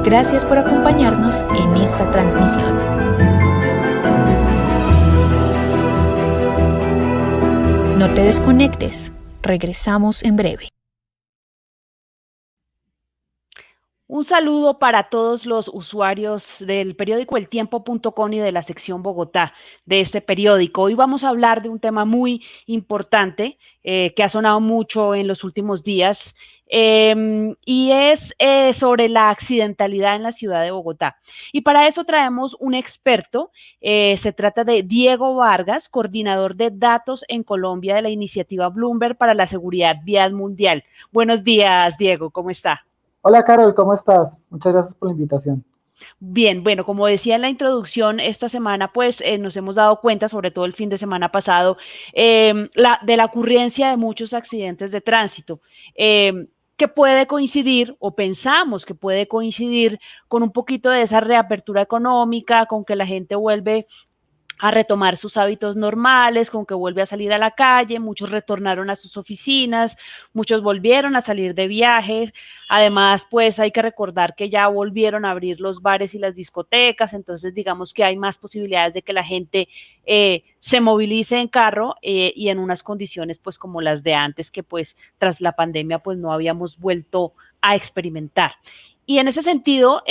Gracias por acompañarnos en esta transmisión. No te desconectes, regresamos en breve. Un saludo para todos los usuarios del periódico eltiempo.com y de la sección Bogotá de este periódico. Hoy vamos a hablar de un tema muy importante que ha sonado mucho en los últimos días y es sobre la accidentalidad en la ciudad de Bogotá. Y para eso traemos un experto, se trata de Diego Vargas, coordinador de datos en Colombia de la iniciativa Bloomberg para la seguridad vial mundial. Buenos días, Diego, ¿cómo está? Hola Carol, ¿cómo estás? Muchas gracias por la invitación. Bien, bueno, como decía en la introducción, esta semana pues nos hemos dado cuenta, sobre todo el fin de semana pasado, de la ocurrencia de muchos accidentes de tránsito, que puede coincidir, o pensamos que puede coincidir, con un poquito de esa reapertura económica, con que la gente vuelve a retomar sus hábitos normales, con que vuelve a salir a la calle, muchos retornaron a sus oficinas, muchos volvieron a salir de viajes, además pues hay que recordar que ya volvieron a abrir los bares y las discotecas, entonces digamos que hay más posibilidades de que la gente se movilice en carro y en unas condiciones pues como las de antes que pues tras la pandemia pues no habíamos vuelto a experimentar. Y en ese sentido,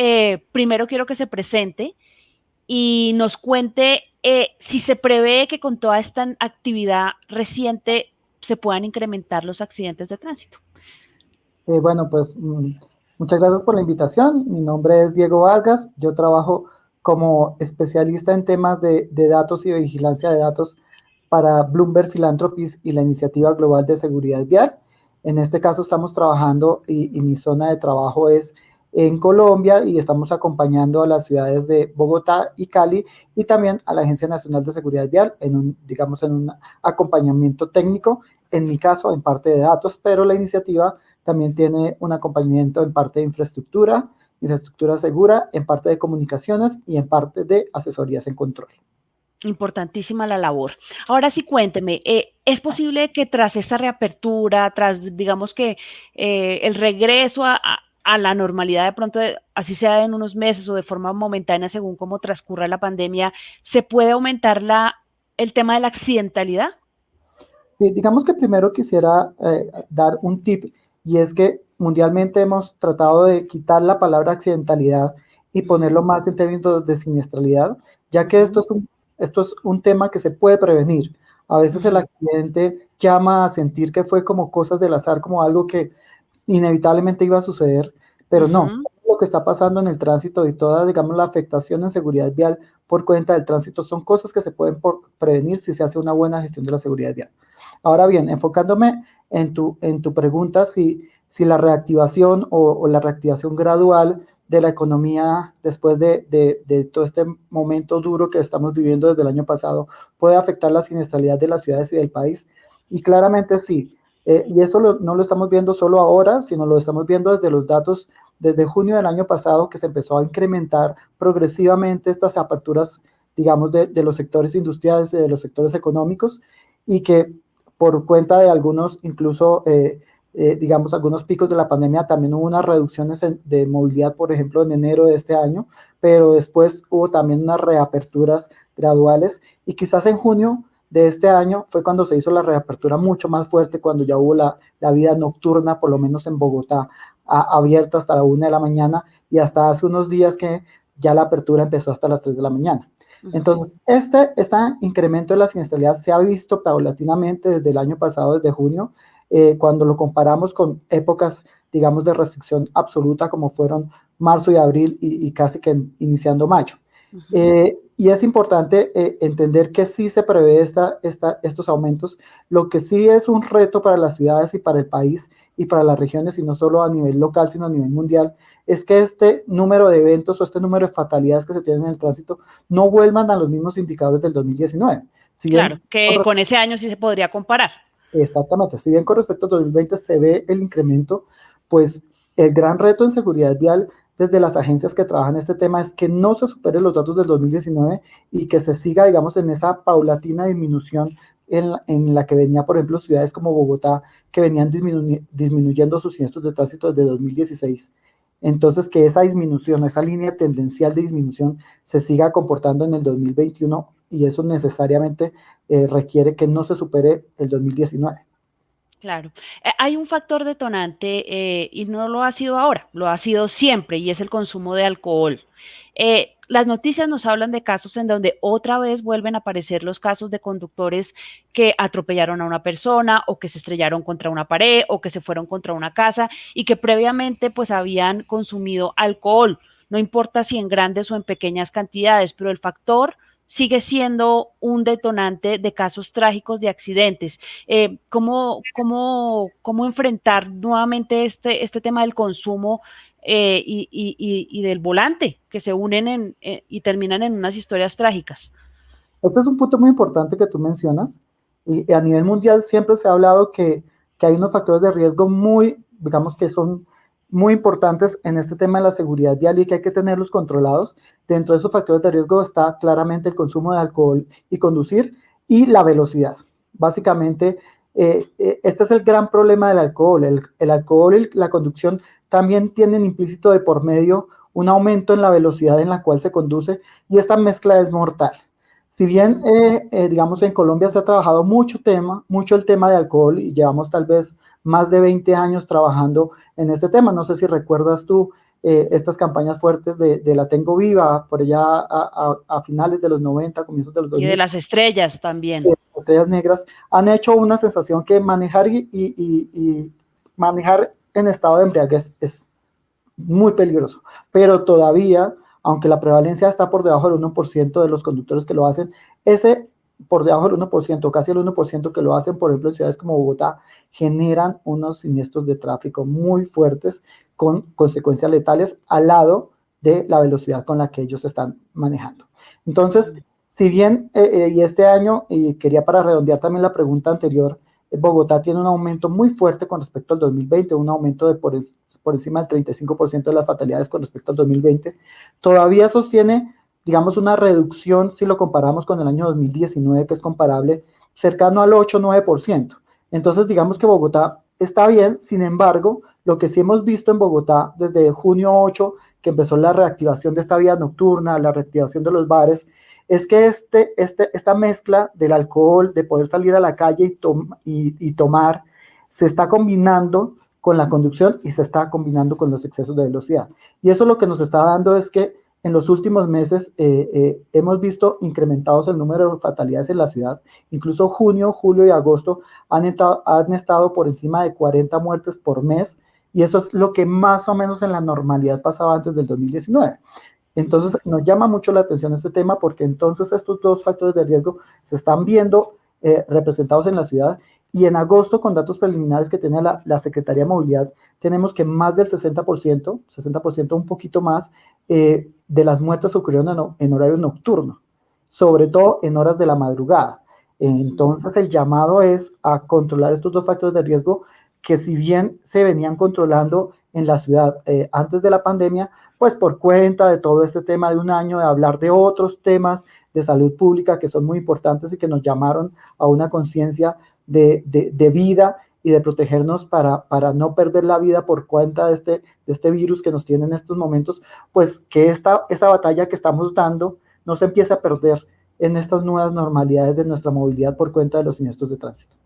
primero quiero que se presente y nos cuente si se prevé que con toda esta actividad reciente se puedan incrementar los accidentes de tránsito. Bueno, pues muchas gracias por la invitación. Mi nombre es Diego Vargas. Yo trabajo como especialista en temas de datos y de vigilancia de datos para Bloomberg Philanthropies y la Iniciativa Global de Seguridad Vial. En este caso estamos trabajando y mi zona de trabajo es en Colombia y estamos acompañando a las ciudades de Bogotá y Cali y también a la Agencia Nacional de Seguridad Vial en un acompañamiento técnico, en mi caso en parte de datos, pero la iniciativa también tiene un acompañamiento en parte de infraestructura segura, en parte de comunicaciones y en parte de asesorías en control. Importantísima la labor. Ahora sí, cuénteme, ¿es posible que tras esa reapertura, tras, digamos que el regreso a la normalidad de pronto, así sea en unos meses o de forma momentánea, según cómo transcurra la pandemia, se puede aumentar el tema de la accidentalidad? Sí, digamos que primero quisiera dar un tip, y es que mundialmente hemos tratado de quitar la palabra accidentalidad y ponerlo más en términos de siniestralidad, ya que esto es un tema que se puede prevenir. A veces el accidente llama a sentir que fue como cosas del azar, como algo que inevitablemente iba a suceder, pero no. Lo que está pasando en el tránsito y toda, digamos, la afectación en seguridad vial por cuenta del tránsito son cosas que se pueden prevenir si se hace una buena gestión de la seguridad vial. Ahora bien, enfocándome en tu pregunta, si la reactivación o la reactivación gradual de la economía después de todo este momento duro que estamos viviendo desde el año pasado puede afectar la siniestralidad de las ciudades y del país. Y claramente sí. Y eso no lo estamos viendo solo ahora, sino lo estamos viendo desde los datos desde junio del año pasado, que se empezó a incrementar progresivamente estas aperturas, digamos, de los sectores industriales y de los sectores económicos, y que por cuenta de algunos, incluso, digamos, algunos picos de la pandemia, también hubo unas reducciones de movilidad, por ejemplo, en enero de este año, pero después hubo también unas reaperturas graduales, y quizás en junio de este año fue cuando se hizo la reapertura mucho más fuerte, cuando ya hubo la vida nocturna, por lo menos en Bogotá, abierta hasta la 1 de la mañana, y hasta hace unos días que ya la apertura empezó hasta las 3 de la mañana. Entonces, este incremento de la siniestralidad se ha visto paulatinamente desde el año pasado, desde junio, cuando lo comparamos con épocas, digamos, de restricción absoluta, como fueron marzo y abril y casi que iniciando mayo. Y es importante entender que sí se prevé estos aumentos. Lo que sí es un reto para las ciudades y para el país y para las regiones, y no solo a nivel local, sino a nivel mundial, es que este número de eventos o este número de fatalidades que se tienen en el tránsito no vuelvan a los mismos indicadores del 2019. Si Claro, bien, que con ese año sí se podría comparar. Exactamente, si bien con respecto al 2020 se ve el incremento, pues el gran reto en seguridad vial desde las agencias que trabajan este tema es que no se superen los datos del 2019 y que se siga, digamos, en esa paulatina disminución en la que venía, por ejemplo, ciudades como Bogotá, que venían disminuyendo sus siniestros de tránsito desde 2016. Entonces, que esa disminución, esa línea tendencial de disminución se siga comportando en el 2021 y eso necesariamente requiere que no se supere el 2019. Claro. Hay un factor detonante y no lo ha sido ahora, lo ha sido siempre y es el consumo de alcohol. Las noticias nos hablan de casos en donde otra vez vuelven a aparecer los casos de conductores que atropellaron a una persona o que se estrellaron contra una pared o que se fueron contra una casa y que previamente pues habían consumido alcohol. No importa si en grandes o en pequeñas cantidades, pero el factor sigue siendo un detonante de casos trágicos de accidentes. ¿Cómo enfrentar nuevamente este tema del consumo y del volante, que se unen y terminan en unas historias trágicas? Este es un punto muy importante que tú mencionas y a nivel mundial siempre se ha hablado que hay unos factores de riesgo muy, digamos que son muy importantes en este tema de la seguridad vial y que hay que tenerlos controlados. Dentro de esos factores de riesgo está claramente el consumo de alcohol y conducir y la velocidad. Básicamente, este es el gran problema del alcohol. El alcohol y la conducción también tienen implícito de por medio un aumento en la velocidad en la cual se conduce y esta mezcla es mortal. Si bien, digamos, en Colombia se ha trabajado mucho el tema de alcohol y llevamos tal vez más de 20 años trabajando en este tema. No sé si recuerdas tú estas campañas fuertes de La Tengo Viva, por allá a finales de los 90, comienzos de los Y de 2000, las estrellas también. Estrellas Negras, han hecho una sensación que manejar y manejar en estado de embriaguez es muy peligroso, pero todavía, aunque la prevalencia está por debajo del 1% de los conductores que lo hacen, ese por debajo del 1%, casi el 1% que lo hacen, por ejemplo, en ciudades como Bogotá, generan unos siniestros de tráfico muy fuertes con consecuencias letales al lado de la velocidad con la que ellos están manejando. Entonces, si bien, y este año, y quería para redondear también la pregunta anterior, Bogotá tiene un aumento muy fuerte con respecto al 2020, un aumento de por encima del 35% de las fatalidades con respecto al 2020. Todavía sostiene, digamos, una reducción si lo comparamos con el año 2019, que es comparable, cercano al 8-9%. Entonces, digamos que Bogotá está bien, sin embargo, lo que sí hemos visto en Bogotá desde junio 8, que empezó la reactivación de esta vida nocturna, la reactivación de los bares, es que esta mezcla del alcohol, de poder salir a la calle y tomar, se está combinando con la conducción y se está combinando con los excesos de velocidad. Y eso lo que nos está dando es que en los últimos meses hemos visto incrementados el número de fatalidades en la ciudad. Incluso junio, julio y agosto han estado por encima de 40 muertes por mes y eso es lo que más o menos en la normalidad pasaba antes del 2019. Entonces nos llama mucho la atención este tema porque entonces estos dos factores de riesgo se están viendo representados en la ciudad y en agosto con datos preliminares que tiene la Secretaría de Movilidad tenemos que más del 60%, un poquito más de las muertes ocurrieron en horario nocturno, sobre todo en horas de la madrugada. Entonces el llamado es a controlar estos dos factores de riesgo que si bien se venían controlando en la ciudad antes de la pandemia, pues por cuenta de todo este tema de un año, de hablar de otros temas de salud pública que son muy importantes y que nos llamaron a una conciencia de vida y de protegernos para no perder la vida por cuenta de este virus que nos tiene en estos momentos, pues que esa batalla que estamos dando no se empiece a perder en estas nuevas normalidades de nuestra movilidad por cuenta de los siniestros de tránsito.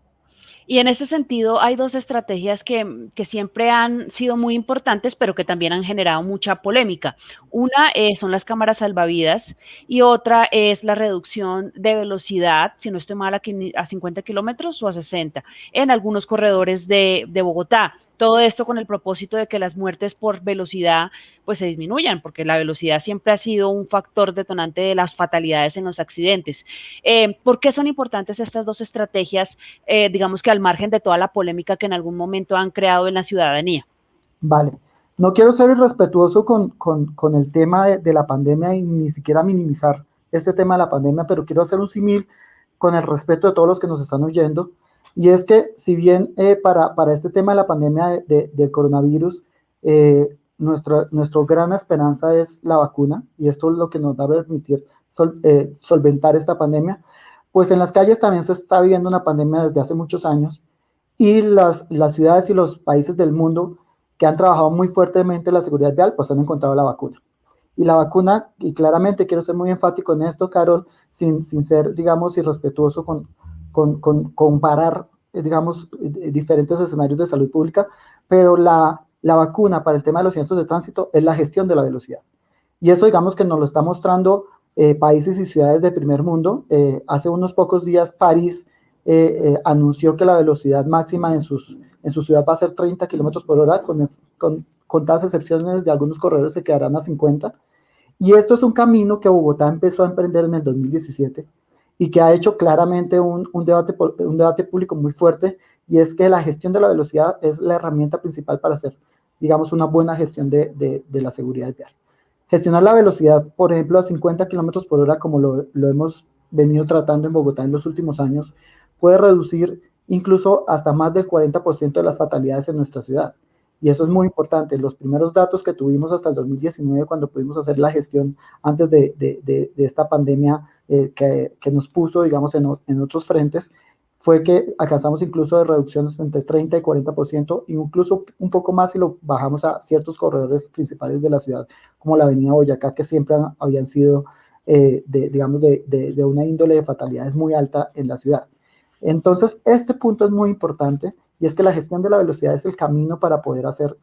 Y en ese sentido hay dos estrategias que siempre han sido muy importantes, pero que también han generado mucha polémica. Una son las cámaras salvavidas y otra es la reducción de velocidad, si no estoy mal, a 50 kilómetros o a 60 en algunos corredores de Bogotá. Todo esto con el propósito de que las muertes por velocidad pues se disminuyan, porque la velocidad siempre ha sido un factor detonante de las fatalidades en los accidentes. ¿Por qué son importantes estas dos estrategias, digamos que al margen de toda la polémica que en algún momento han creado en la ciudadanía? Vale. No quiero ser irrespetuoso con el tema de la pandemia y ni siquiera minimizar este tema de la pandemia, pero quiero hacer un símil con el respeto de todos los que nos están oyendo. Y es que si bien para este tema de la pandemia del coronavirus, nuestra gran esperanza es la vacuna, y esto es lo que nos va a permitir solventar esta pandemia, pues en las calles también se está viviendo una pandemia desde hace muchos años, y las ciudades y los países del mundo que han trabajado muy fuertemente en la seguridad vial, pues han encontrado la vacuna. Y la vacuna, y claramente quiero ser muy enfático en esto, Carol, sin ser, digamos, irrespetuoso con comparar, digamos, diferentes escenarios de salud pública, pero la vacuna para el tema de los siniestros de tránsito es la gestión de la velocidad. Y eso, digamos, que nos lo está mostrando países y ciudades de primer mundo. Hace unos pocos días París anunció que la velocidad máxima en su ciudad va a ser 30 kilómetros por hora, con contadas excepciones de algunos corredores que quedarán a 50. Y esto es un camino que Bogotá empezó a emprender en el 2017 y que ha hecho claramente un debate público muy fuerte, y es que la gestión de la velocidad es la herramienta principal para hacer, digamos, una buena gestión de la seguridad vial. Gestionar la velocidad, por ejemplo, a 50 kilómetros por hora, como lo hemos venido tratando en Bogotá en los últimos años, puede reducir incluso hasta más del 40% de las fatalidades en nuestra ciudad. Y eso es muy importante. Los primeros datos que tuvimos hasta el 2019, cuando pudimos hacer la gestión antes de esta pandemia que nos puso, digamos, en otros frentes, fue que alcanzamos incluso de reducciones entre 30 y 40%, y incluso un poco más si lo bajamos a ciertos corredores principales de la ciudad, como la avenida Boyacá, que siempre habían sido, digamos, de una índole de fatalidades muy alta en la ciudad. Entonces, este punto es muy importante, y es que la gestión de la velocidad es el camino para poder hacer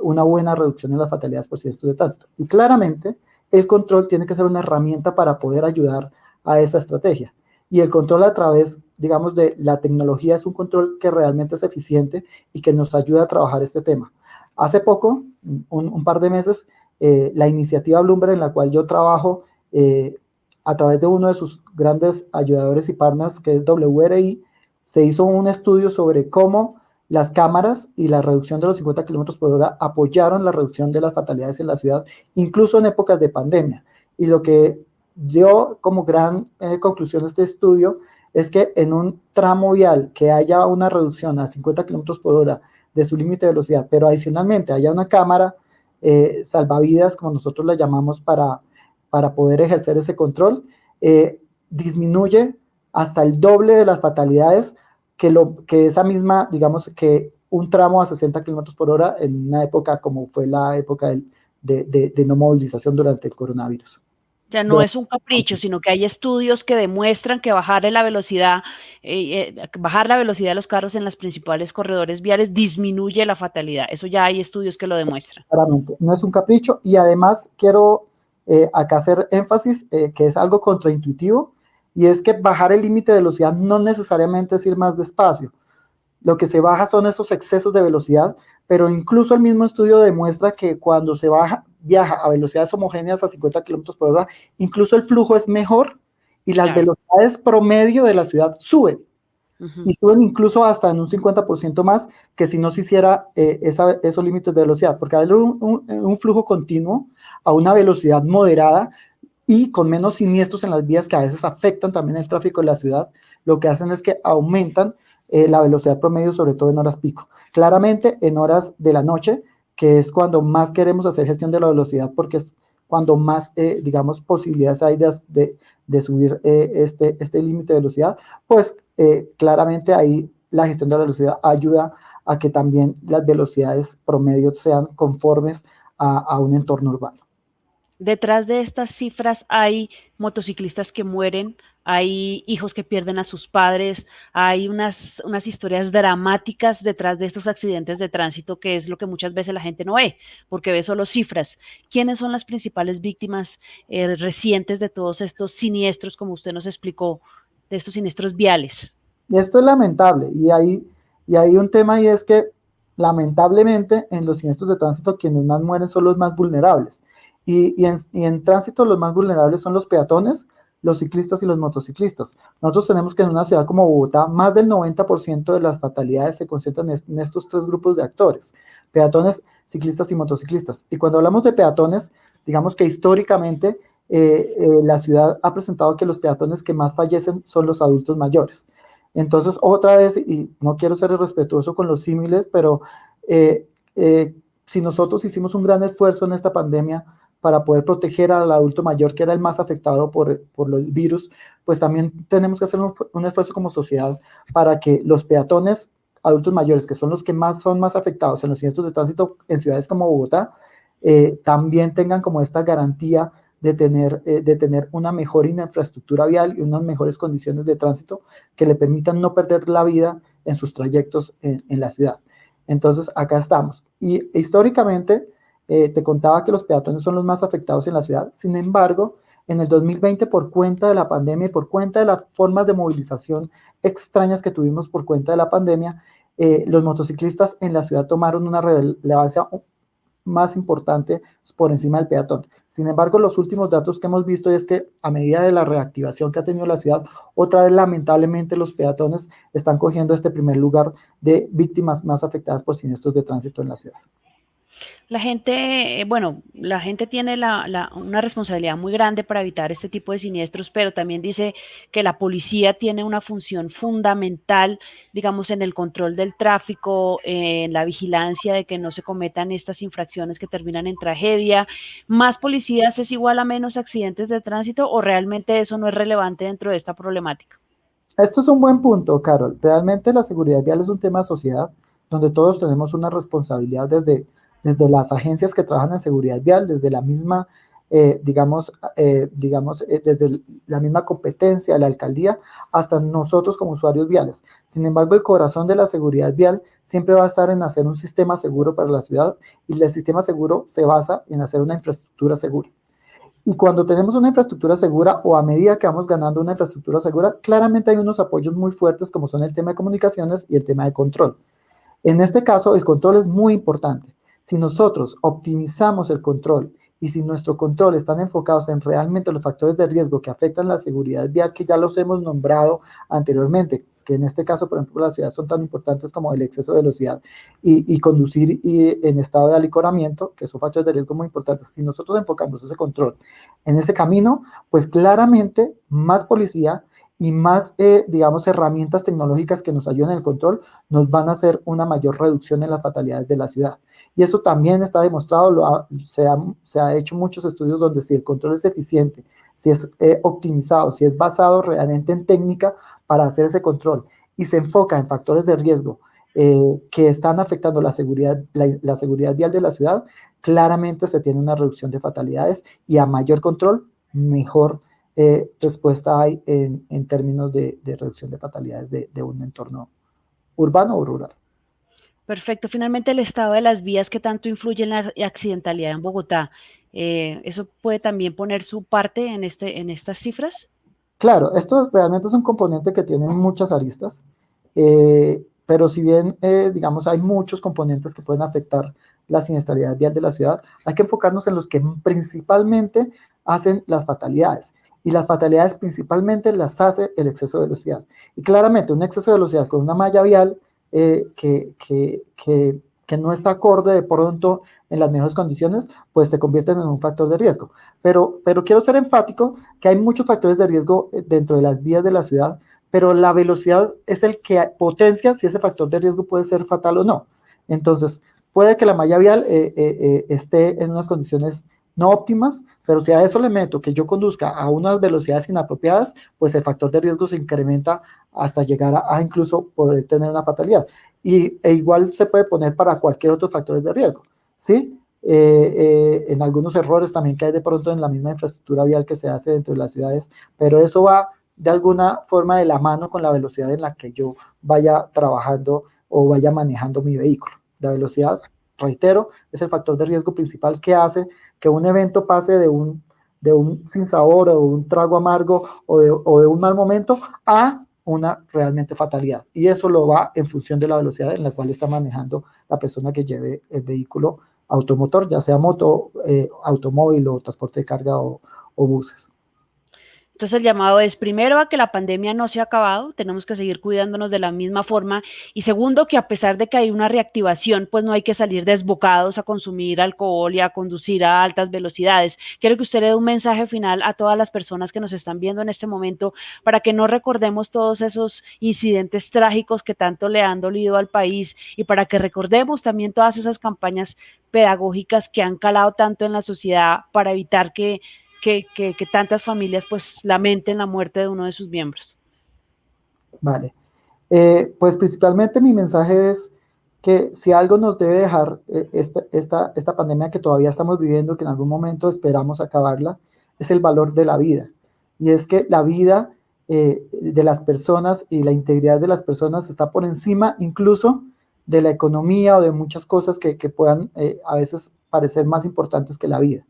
una buena reducción en las fatalidades por siniestros de tránsito. Y claramente, el control tiene que ser una herramienta para poder ayudar a esa estrategia. Y el control a través, digamos, de la tecnología es un control que realmente es eficiente y que nos ayuda a trabajar este tema. Hace poco, un par de meses, la iniciativa Bloomberg, en la cual yo trabajo, a través de uno de sus grandes ayudadores y partners, que es WRI, se hizo un estudio sobre cómo las cámaras y la reducción de los 50 kilómetros por hora apoyaron la reducción de las fatalidades en la ciudad, incluso en épocas de pandemia. Y lo que dio como gran conclusión este estudio es que en un tramo vial que haya una reducción a 50 kilómetros por hora de su límite de velocidad, pero adicionalmente haya una cámara salvavidas, como nosotros la llamamos, para poder ejercer ese control, disminuye hasta el doble de las fatalidades que esa misma, digamos, que un tramo a 60 kilómetros por hora en una época como fue la época de no movilización durante el coronavirus. O sea, no es un capricho, sino que hay estudios que demuestran que bajar la velocidad de los carros en los principales corredores viales disminuye la fatalidad. Eso ya hay estudios que lo demuestran. Claramente, no es un capricho, y además quiero acá hacer énfasis que es algo contraintuitivo, y es que bajar el límite de velocidad no necesariamente es ir más despacio. Lo que se baja son esos excesos de velocidad, pero incluso el mismo estudio demuestra que cuando se viaja a velocidades homogéneas a 50 kilómetros por hora, incluso el flujo es mejor y las velocidades promedio de la ciudad suben. Y suben incluso hasta en un 50% más que si no se hiciera esos límites de velocidad, porque hay un flujo continuo a una velocidad moderada y con menos siniestros en las vías, que a veces afectan también el tráfico de la ciudad, lo que hacen es que aumentan la velocidad promedio, sobre todo en horas pico. Claramente en horas de la noche, que es cuando más queremos hacer gestión de la velocidad, porque es cuando más, digamos, posibilidades hay de subir este límite de velocidad, pues claramente ahí la gestión de la velocidad ayuda a que también las velocidades promedio sean conformes a un entorno urbano. Detrás de estas cifras hay motociclistas que mueren, hay hijos que pierden a sus padres, hay unas historias dramáticas detrás de estos accidentes de tránsito, que es lo que muchas veces la gente no ve, porque ve solo cifras. ¿Quiénes son las principales víctimas recientes de todos estos siniestros, como usted nos explicó, de estos siniestros viales? Y esto es lamentable, y hay un tema, y es que lamentablemente en los siniestros de tránsito quienes más mueren son los más vulnerables. Y en tránsito los más vulnerables son los peatones, los ciclistas y los motociclistas. Nosotros tenemos que en una ciudad como Bogotá, más del 90% de las fatalidades se concentran en estos tres grupos de actores: peatones, ciclistas y motociclistas. Y cuando hablamos de peatones, digamos que históricamente la ciudad ha presentado que los peatones que más fallecen son los adultos mayores. Entonces, otra vez, y no quiero ser irrespetuoso con los símiles, pero si nosotros hicimos un gran esfuerzo en esta pandemia para poder proteger al adulto mayor, que era el más afectado por el virus, pues también tenemos que hacer un esfuerzo como sociedad para que los peatones adultos mayores, que son los que son más afectados en los siniestros de tránsito en ciudades como Bogotá, también tengan como esta garantía de tener una mejor infraestructura vial y unas mejores condiciones de tránsito que le permitan no perder la vida en sus trayectos en la ciudad. Entonces, acá estamos. Y históricamente, te contaba que los peatones son los más afectados en la ciudad. Sin embargo, en el 2020, por cuenta de la pandemia y por cuenta de las formas de movilización extrañas que tuvimos por cuenta de la pandemia, los motociclistas en la ciudad tomaron una relevancia más importante por encima del peatón. Sin embargo, los últimos datos que hemos visto es que a medida de la reactivación que ha tenido la ciudad, otra vez lamentablemente los peatones están cogiendo este primer lugar de víctimas más afectadas por siniestros de tránsito en la ciudad. La gente, bueno, la gente tiene una responsabilidad muy grande para evitar este tipo de siniestros, pero también dice que la policía tiene una función fundamental, digamos, en el control del tráfico, en la vigilancia de que no se cometan estas infracciones que terminan en tragedia. ¿Más policías es igual a menos accidentes de tránsito o realmente eso no es relevante dentro de esta problemática? Esto es un buen punto, Carol. Realmente la seguridad vial es un tema de sociedad donde todos tenemos una responsabilidad desde las agencias que trabajan en seguridad vial, desde la misma, desde la misma competencia de la alcaldía hasta nosotros como usuarios viales. Sin embargo, el corazón de la seguridad vial siempre va a estar en hacer un sistema seguro para la ciudad y el sistema seguro se basa en hacer una infraestructura segura. Y cuando tenemos una infraestructura segura o a medida que vamos ganando una infraestructura segura, claramente hay unos apoyos muy fuertes como son el tema de comunicaciones y el tema de control. En este caso, el control es muy importante. Si nosotros optimizamos el control y si nuestro control están enfocados en realmente los factores de riesgo que afectan la seguridad vial, que ya los hemos nombrado anteriormente, que en este caso, por ejemplo, las ciudades son tan importantes como el exceso de velocidad y conducir en estado de alicoramiento, que son factores de riesgo muy importantes. Si nosotros enfocamos ese control en ese camino, pues claramente más policía y más, digamos, herramientas tecnológicas que nos ayuden en el control, nos van a hacer una mayor reducción en las fatalidades de la ciudad. Y eso también está demostrado, se ha hecho muchos estudios donde si el control es eficiente, si es optimizado, si es basado realmente en técnica para hacer ese control y se enfoca en factores de riesgo que están afectando la seguridad vial de la ciudad, claramente se tiene una reducción de fatalidades y a mayor control, mejor respuesta hay en términos de reducción de fatalidades de un entorno urbano o rural. Perfecto. Finalmente, el estado de las vías que tanto influye en la accidentalidad en Bogotá, ¿eso puede también poner su parte en estas cifras? Claro, esto realmente es un componente que tiene muchas aristas, pero si bien, digamos, hay muchos componentes que pueden afectar la siniestralidad vial de la ciudad, hay que enfocarnos en los que principalmente hacen las fatalidades. Y las fatalidades principalmente las hace el exceso de velocidad. Y claramente un exceso de velocidad con una malla vial que no está acorde de pronto en las mejores condiciones, pues se convierten en un factor de riesgo. Pero quiero ser enfático que hay muchos factores de riesgo dentro de las vías de la ciudad, pero la velocidad es el que potencia si ese factor de riesgo puede ser fatal o no. Entonces, puede que la malla vial esté en unas condiciones no óptimas, pero si a eso le meto que yo conduzca a unas velocidades inapropiadas, pues el factor de riesgo se incrementa hasta llegar a incluso poder tener una fatalidad. E igual se puede poner para cualquier otro factor de riesgo, ¿sí? En algunos errores también que hay de pronto en la misma infraestructura vial que se hace dentro de las ciudades, pero eso va de alguna forma de la mano con la velocidad en la que yo vaya trabajando o vaya manejando mi vehículo. La velocidad, reitero, es el factor de riesgo principal que hace que un evento pase de un sinsabor o de un trago amargo o de un mal momento a una realmente fatalidad. Y eso lo va en función de la velocidad en la cual está manejando la persona que lleve el vehículo automotor, ya sea moto, automóvil o transporte de carga o buses. Entonces el llamado es primero a que la pandemia no se ha acabado, tenemos que seguir cuidándonos de la misma forma y segundo que a pesar de que hay una reactivación, pues no hay que salir desbocados a consumir alcohol y a conducir a altas velocidades. Quiero que usted le dé un mensaje final a todas las personas que nos están viendo en este momento para que no recordemos todos esos incidentes trágicos que tanto le han dolido al país y para que recordemos también todas esas campañas pedagógicas que han calado tanto en la sociedad para evitar que tantas familias pues lamenten la muerte de uno de sus miembros. Vale. Pues principalmente mi mensaje es que si algo nos debe dejar esta pandemia que todavía estamos viviendo, que en algún momento esperamos acabarla, es el valor de la vida. Y es que la vida de las personas y la integridad de las personas está por encima incluso de la economía o de muchas cosas que puedan a veces parecer más importantes que la vida.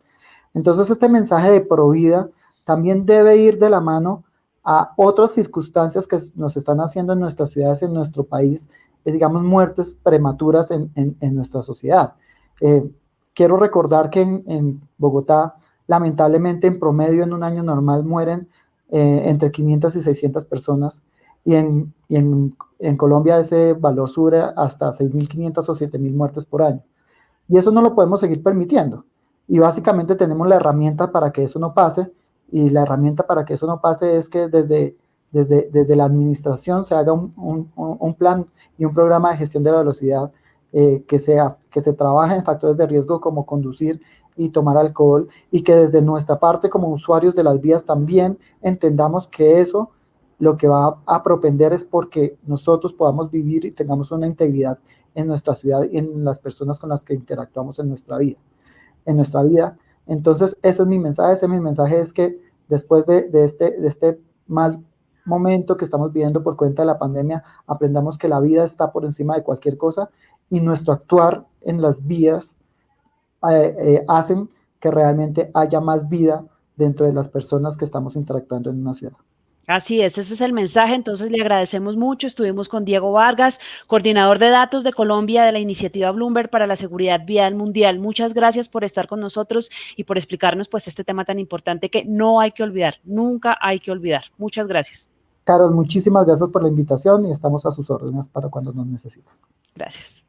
Entonces este mensaje de provida también debe ir de la mano a otras circunstancias que nos están haciendo en nuestras ciudades, en nuestro país, digamos, muertes prematuras en nuestra sociedad. Eh, Quiero recordar que en Bogotá, lamentablemente, en promedio, en un año normal, mueren entre 500 y 600 personas, y en Colombia ese valor sube hasta 6.500 o 7.000 muertes por año. Y eso no lo podemos seguir permitiendo. Y básicamente tenemos la herramienta para que eso no pase, y la herramienta para que eso no pase es que desde la administración se haga un plan y un programa de gestión de la velocidad, que se trabaje en factores de riesgo como conducir y tomar alcohol, y que desde nuestra parte como usuarios de las vías también entendamos que eso lo que va a propender es porque nosotros podamos vivir y tengamos una integridad en nuestra ciudad y en las personas con las que interactuamos en nuestra vida. Entonces, ese es mi mensaje es que después de este mal momento que estamos viviendo por cuenta de la pandemia, aprendamos que la vida está por encima de cualquier cosa, y nuestro actuar en las vías hacen que realmente haya más vida dentro de las personas que estamos interactuando en una ciudad. Así es, ese es el mensaje. Entonces le agradecemos mucho. Estuvimos con Diego Vargas, coordinador de datos de Colombia de la iniciativa Bloomberg para la seguridad vial mundial. Muchas gracias por estar con nosotros y por explicarnos pues este tema tan importante que no hay que olvidar, nunca hay que olvidar. Muchas gracias. Carol, muchísimas gracias por la invitación y estamos a sus órdenes para cuando nos necesites. Gracias.